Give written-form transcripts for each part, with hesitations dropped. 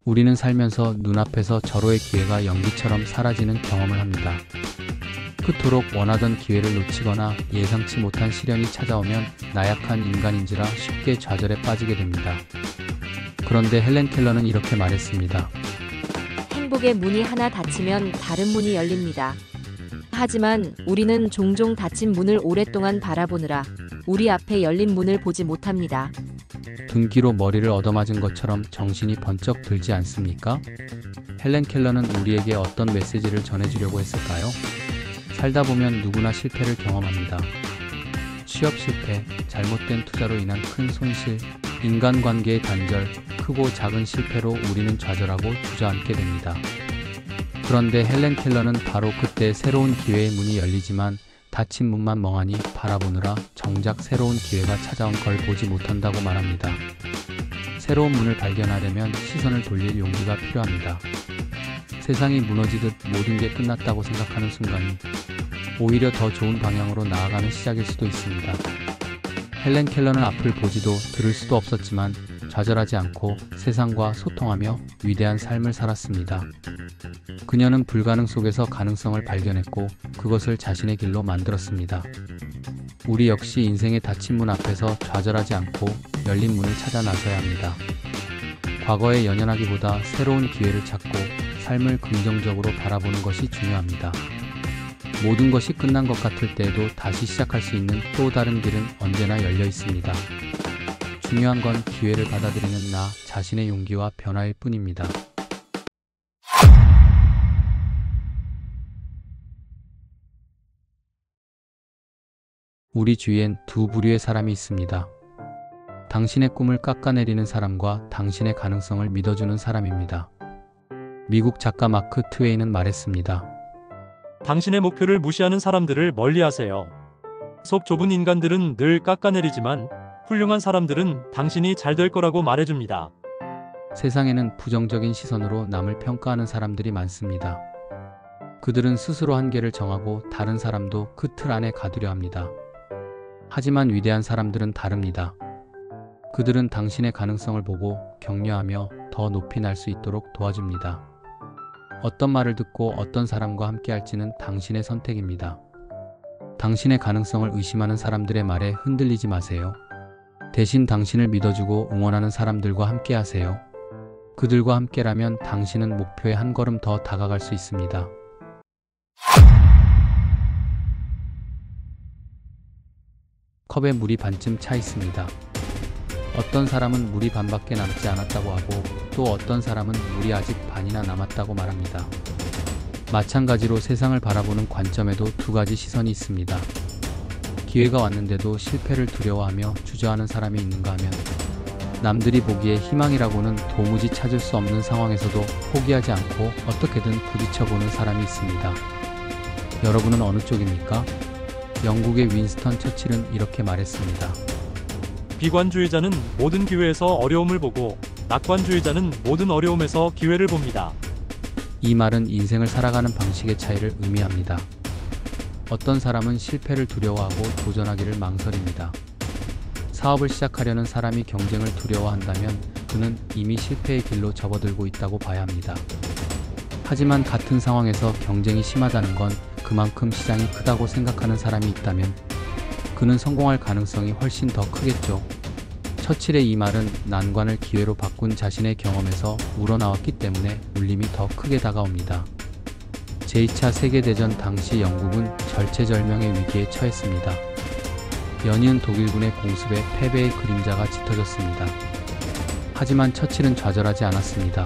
우리는 살면서 눈앞에서 절호의 기회가 연기처럼 사라지는 경험을 합니다. 그토록 원하던 기회를 놓치거나 예상치 못한 시련이 찾아오면 나약한 인간인지라 쉽게 좌절에 빠지게 됩니다. 그런데 헬렌 켈러는 이렇게 말했습니다. 행복의 문이 하나 닫히면 다른 문이 열립니다. 하지만 우리는 종종 닫힌 문을 오랫동안 바라보느라 우리 앞에 열린 문을 보지 못합니다. 등기로 머리를 얻어맞은 것처럼 정신이 번쩍 들지 않습니까? 헬렌 켈러는 우리에게 어떤 메시지를 전해주려고 했을까요? 살다 보면 누구나 실패를 경험합니다. 취업 실패, 잘못된 투자로 인한 큰 손실, 인간관계의 단절, 크고 작은 실패로 우리는 좌절하고 주저앉게 됩니다. 그런데 헬렌 켈러는 바로 그때 새로운 기회의 문이 열리지만 닫힌 문만 멍하니 바라보느라 정작 새로운 기회가 찾아온 걸 보지 못한다고 말합니다. 새로운 문을 발견하려면 시선을 돌릴 용기가 필요합니다. 세상이 무너지듯 모든 게 끝났다고 생각하는 순간이 오히려 더 좋은 방향으로 나아가는 시작일 수도 있습니다. 헬렌 켈러는 앞을 보지도 들을 수도 없었지만 좌절하지 않고 세상과 소통하며 위대한 삶을 살았습니다. 그녀는 불가능 속에서 가능성을 발견했고 그것을 자신의 길로 만들었습니다. 우리 역시 인생의 닫힌 문 앞에서 좌절하지 않고 열린 문을 찾아 나서야 합니다. 과거에 연연하기보다 새로운 기회를 찾고 삶을 긍정적으로 바라보는 것이 중요합니다. 모든 것이 끝난 것 같을 때에도 다시 시작할 수 있는 또 다른 길은 언제나 열려 있습니다. 중요한 건 기회를 받아들이는 나 자신의 용기와 변화일 뿐입니다. 우리 주위엔 두 부류의 사람이 있습니다. 당신의 꿈을 깎아내리는 사람과 당신의 가능성을 믿어주는 사람입니다. 미국 작가 마크 트웨인은 말했습니다. 당신의 목표를 무시하는 사람들을 멀리하세요. 속 좁은 인간들은 늘 깎아내리지만 훌륭한 사람들은 당신이 잘 될 거라고 말해줍니다. 세상에는 부정적인 시선으로 남을 평가하는 사람들이 많습니다. 그들은 스스로 한계를 정하고 다른 사람도 그 틀 안에 가두려 합니다. 하지만 위대한 사람들은 다릅니다. 그들은 당신의 가능성을 보고 격려하며 더 높이 날 수 있도록 도와줍니다. 어떤 말을 듣고 어떤 사람과 함께 할지는 당신의 선택입니다. 당신의 가능성을 의심하는 사람들의 말에 흔들리지 마세요. 대신 당신을 믿어주고 응원하는 사람들과 함께 하세요. 그들과 함께라면 당신은 목표에 한 걸음 더 다가갈 수 있습니다. 컵에 물이 반쯤 차 있습니다. 어떤 사람은 물이 반밖에 남지 않았다고 하고 또 어떤 사람은 물이 아직 반이나 남았다고 말합니다. 마찬가지로 세상을 바라보는 관점에도 두 가지 시선이 있습니다. 기회가 왔는데도 실패를 두려워하며 주저하는 사람이 있는가 하면 남들이 보기에 희망이라고는 도무지 찾을 수 없는 상황에서도 포기하지 않고 어떻게든 부딪혀보는 사람이 있습니다. 여러분은 어느 쪽입니까? 영국의 윈스턴 처칠은 이렇게 말했습니다. 비관주의자는 모든 기회에서 어려움을 보고 낙관주의자는 모든 어려움에서 기회를 봅니다. 이 말은 인생을 살아가는 방식의 차이를 의미합니다. 어떤 사람은 실패를 두려워하고 도전하기를 망설입니다. 사업을 시작하려는 사람이 경쟁을 두려워한다면 그는 이미 실패의 길로 접어들고 있다고 봐야 합니다. 하지만 같은 상황에서 경쟁이 심하다는 건 그만큼 시장이 크다고 생각하는 사람이 있다면 그는 성공할 가능성이 훨씬 더 크겠죠. 처칠의 이 말은 난관을 기회로 바꾼 자신의 경험에서 우러나왔기 때문에 울림이 더 크게 다가옵니다. 제2차 세계대전 당시 영국은 절체절명의 위기에 처했습니다. 연이은 독일군의 공습에 패배의 그림자가 짙어졌습니다. 하지만 처칠은 좌절하지 않았습니다.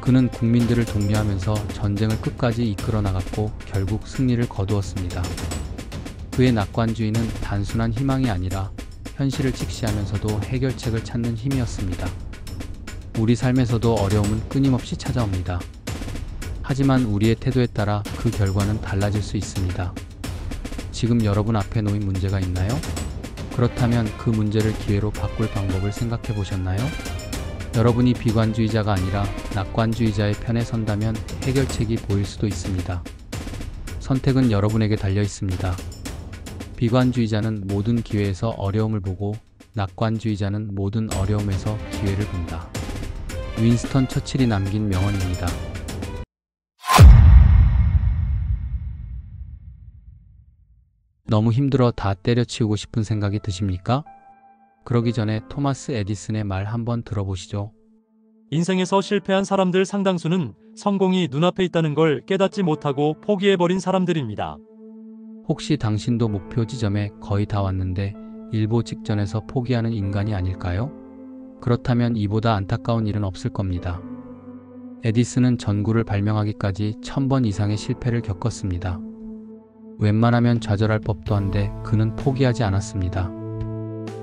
그는 국민들을 독려하면서 전쟁을 끝까지 이끌어 나갔고 결국 승리를 거두었습니다. 그의 낙관주의는 단순한 희망이 아니라 현실을 직시하면서도 해결책을 찾는 힘이었습니다. 우리 삶에서도 어려움은 끊임없이 찾아옵니다. 하지만 우리의 태도에 따라 그 결과는 달라질 수 있습니다. 지금 여러분 앞에 놓인 문제가 있나요? 그렇다면 그 문제를 기회로 바꿀 방법을 생각해 보셨나요? 여러분이 비관주의자가 아니라 낙관주의자의 편에 선다면 해결책이 보일 수도 있습니다. 선택은 여러분에게 달려 있습니다. 비관주의자는 모든 기회에서 어려움을 보고 낙관주의자는 모든 어려움에서 기회를 본다. 윈스턴 처칠이 남긴 명언입니다. 너무 힘들어 다 때려치우고 싶은 생각이 드십니까? 그러기 전에 토마스 에디슨의 말 한번 들어보시죠. 인생에서 실패한 사람들 상당수는 성공이 눈앞에 있다는 걸 깨닫지 못하고 포기해버린 사람들입니다. 혹시 당신도 목표 지점에 거의 다 왔는데 일보 직전에서 포기하는 인간이 아닐까요? 그렇다면 이보다 안타까운 일은 없을 겁니다. 에디슨은 전구를 발명하기까지 1000번 이상의 실패를 겪었습니다. 웬만하면 좌절할 법도 한데 그는 포기하지 않았습니다.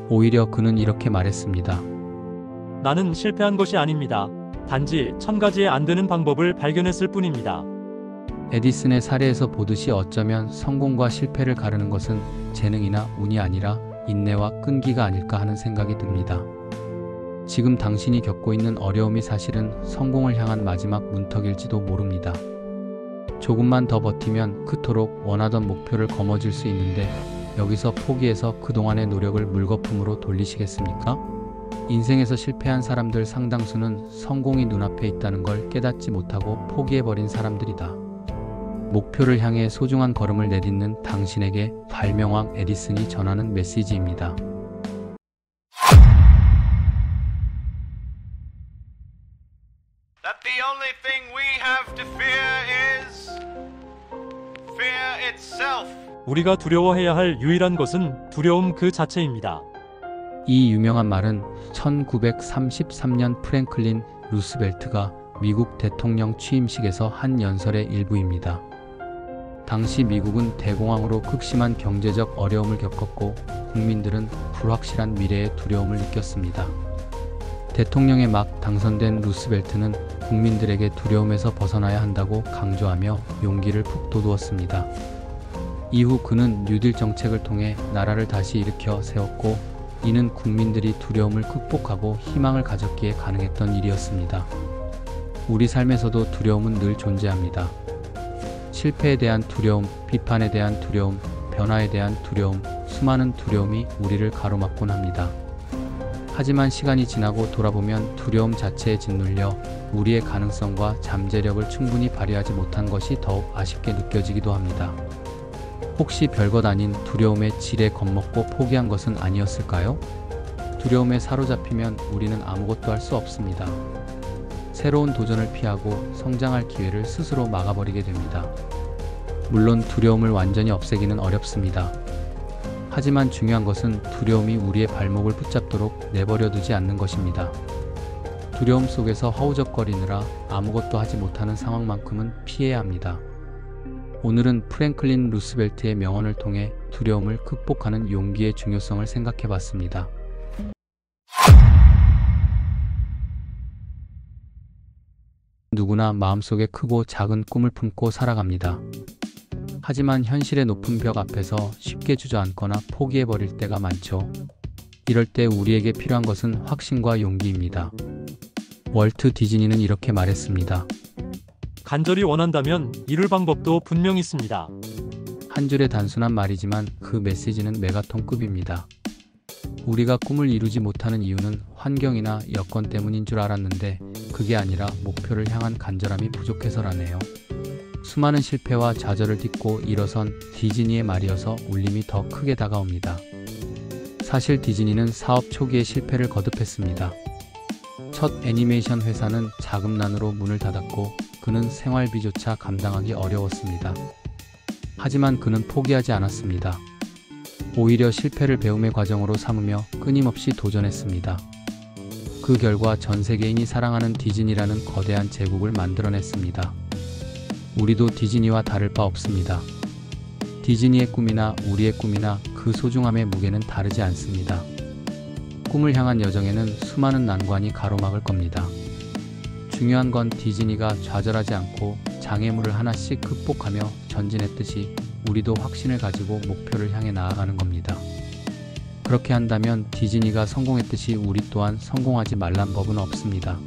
오히려 그는 이렇게 말했습니다. 나는 실패한 것이 아닙니다. 단지 1000가지의 안 되는 방법을 발견했을 뿐입니다. 에디슨의 사례에서 보듯이 어쩌면 성공과 실패를 가르는 것은 재능이나 운이 아니라 인내와 끈기가 아닐까 하는 생각이 듭니다. 지금 당신이 겪고 있는 어려움이 사실은 성공을 향한 마지막 문턱일지도 모릅니다. 조금만 더 버티면 그토록 원하던 목표를 거머쥘 수 있는데 여기서 포기해서 그동안의 노력을 물거품으로 돌리시겠습니까? 인생에서 실패한 사람들 상당수는 성공이 눈앞에 있다는 걸 깨닫지 못하고 포기해버린 사람들이다. 목표를 향해 소중한 걸음을 내딛는 당신에게 발명왕 에디슨이 전하는 메시지입니다. That the only thing we have to fear is fear itself. 우리가 두려워해야 할 유일한 것은 두려움 그 자체입니다. 이 유명한 말은 1933년 프랭클린 루스벨트가 미국 대통령 취임식에서 한 연설의 일부입니다. 당시 미국은 대공황으로 극심한 경제적 어려움을 겪었고 국민들은 불확실한 미래에 두려움을 느꼈습니다. 대통령에 막 당선된 루스벨트는 국민들에게 두려움에서 벗어나야 한다고 강조하며 용기를 북돋우었습니다. 이후 그는 뉴딜 정책을 통해 나라를 다시 일으켜 세웠고 이는 국민들이 두려움을 극복하고 희망을 가졌기에 가능했던 일이었습니다. 우리 삶에서도 두려움은 늘 존재합니다. 실패에 대한 두려움, 비판에 대한 두려움, 변화에 대한 두려움, 수많은 두려움이 우리를 가로막곤 합니다. 하지만 시간이 지나고 돌아보면 두려움 자체에 짓눌려 우리의 가능성과 잠재력을 충분히 발휘하지 못한 것이 더욱 아쉽게 느껴지기도 합니다. 혹시 별것 아닌 두려움의 질에 겁먹고 포기한 것은 아니었을까요? 두려움에 사로잡히면 우리는 아무것도 할 수 없습니다. 새로운 도전을 피하고 성장할 기회를 스스로 막아버리게 됩니다. 물론 두려움을 완전히 없애기는 어렵습니다. 하지만 중요한 것은 두려움이 우리의 발목을 붙잡도록 내버려 두지 않는 것입니다. 두려움 속에서 허우적거리느라 아무것도 하지 못하는 상황만큼은 피해야 합니다. 오늘은 프랭클린 루스벨트의 명언을 통해 두려움을 극복하는 용기의 중요성을 생각해 봤습니다. 누구나 마음속에 크고 작은 꿈을 품고 살아갑니다. 하지만 현실의 높은 벽 앞에서 쉽게 주저앉거나 포기해버릴 때가 많죠. 이럴 때 우리에게 필요한 것은 확신과 용기입니다. 월트 디즈니는 이렇게 말했습니다. 간절히 원한다면 이룰 방법도 분명 있습니다. 한 줄의 단순한 말이지만 그 메시지는 메가톤급입니다. 우리가 꿈을 이루지 못하는 이유는 환경이나 여건 때문인 줄 알았는데 그게 아니라 목표를 향한 간절함이 부족해서라네요. 수많은 실패와 좌절을 딛고 일어선 디즈니의 말이어서 울림이 더 크게 다가옵니다. 사실 디즈니는 사업 초기에 실패를 거듭했습니다. 첫 애니메이션 회사는 자금난으로 문을 닫았고 그는 생활비조차 감당하기 어려웠습니다. 하지만 그는 포기하지 않았습니다. 오히려 실패를 배움의 과정으로 삼으며 끊임없이 도전했습니다. 그 결과 전 세계인이 사랑하는 디즈니라는 거대한 제국을 만들어냈습니다. 우리도 디즈니와 다를 바 없습니다. 디즈니의 꿈이나 우리의 꿈이나 그 소중함의 무게는 다르지 않습니다. 꿈을 향한 여정에는 수많은 난관이 가로막을 겁니다. 중요한 건 디즈니가 좌절하지 않고 장애물을 하나씩 극복하며 전진했듯이 우리도 확신을 가지고 목표를 향해 나아가는 겁니다. 그렇게 한다면 디즈니가 성공했듯이 우리 또한 성공하지 말란 법은 없습니다.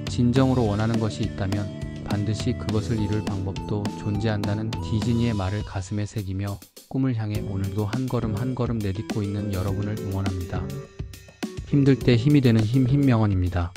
진정으로 원하는 것이 있다면 반드시 그것을 이룰 방법도 존재한다는 디즈니의 말을 가슴에 새기며 꿈을 향해 오늘도 한 걸음 한 걸음 내딛고 있는 여러분을 응원합니다. 힘들 때 힘이 되는 힘 명언입니다.